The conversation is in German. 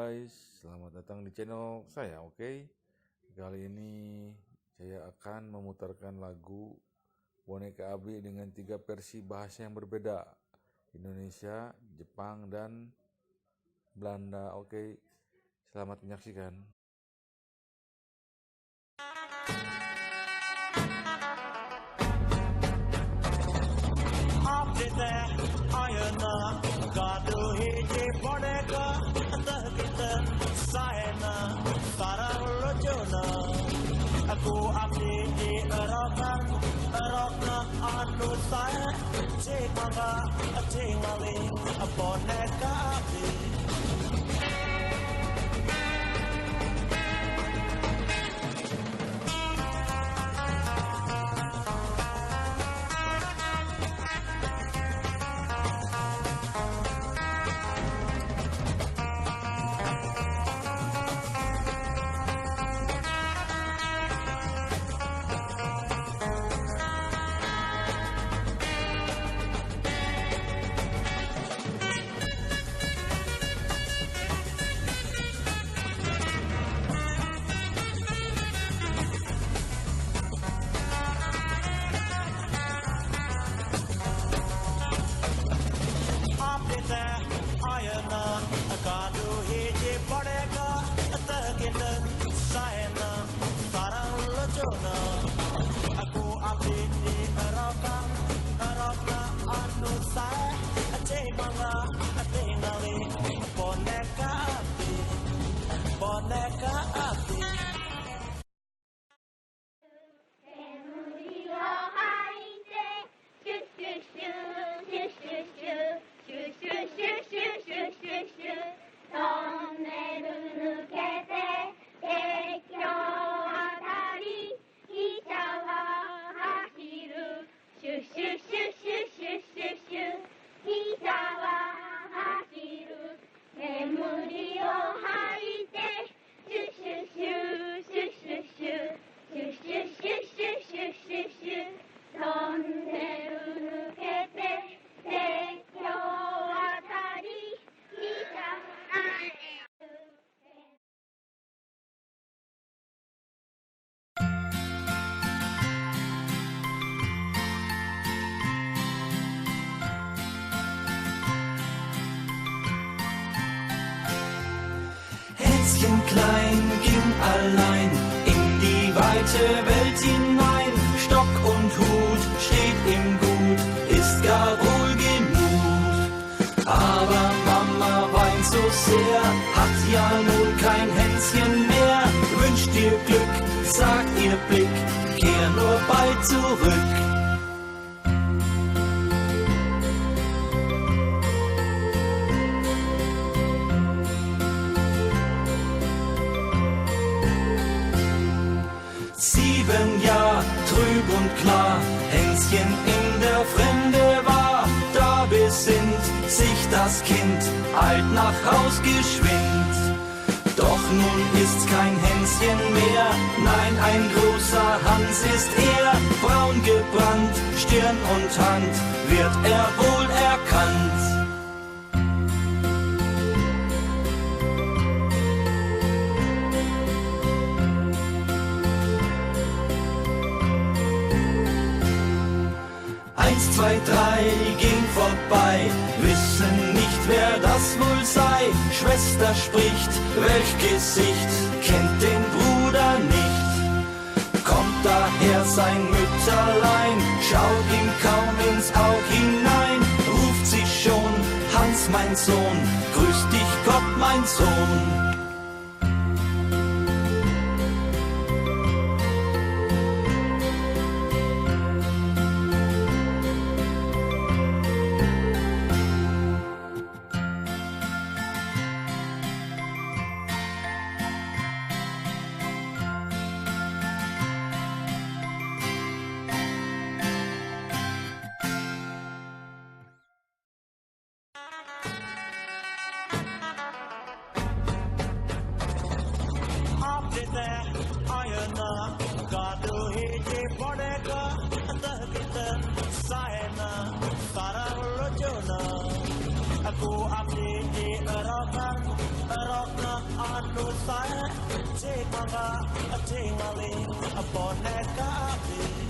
guys, selamat datang di channel saya, oke? Kali ini saya akan memutarkan lagu Boneka Abi dengan 3 versi bahasa yang berbeda, Indonesia, Jepang, dan Belanda, oke? Selamat menyaksikan. Aku abdi di Eropa anu saya cek mangga cek ngali boneka abdi. Aku abdi di Eropa anu saya cek mangga tinggali boneka abdi. Hänschen klein ging allein in die weite Welt hinein. Stock und Hut steht ihm gut, ist gar wohlgemut. Aber Mama weint so sehr, hat ja nun kein Hänschen mehr. Wünscht dir Glück, sagt ihr Blick, kehr nur bald zurück. Jahr trüb und klar, Hänschen in der Fremde war. Da besinnt sich das Kind, eilt nach Haus geschwind. Doch nun ist's kein Hänschen mehr, nein, ein großer Hans ist er. Braun gebrannt, Stirn und Hand, wird er wohl erkannt. Eins, zwei, drei ging vorbei, wissen nicht, wer das wohl sei. Schwester spricht, welch Gesicht, kennt den Bruder nicht. Kommt daher sein Mütterlein, schaut ihm kaum ins Aug hinein. Ruft sie schon, Hans mein Sohn, grüß dich Gott mein Sohn. Aku abdi di Eropa saya cek mangga cek maling boneka api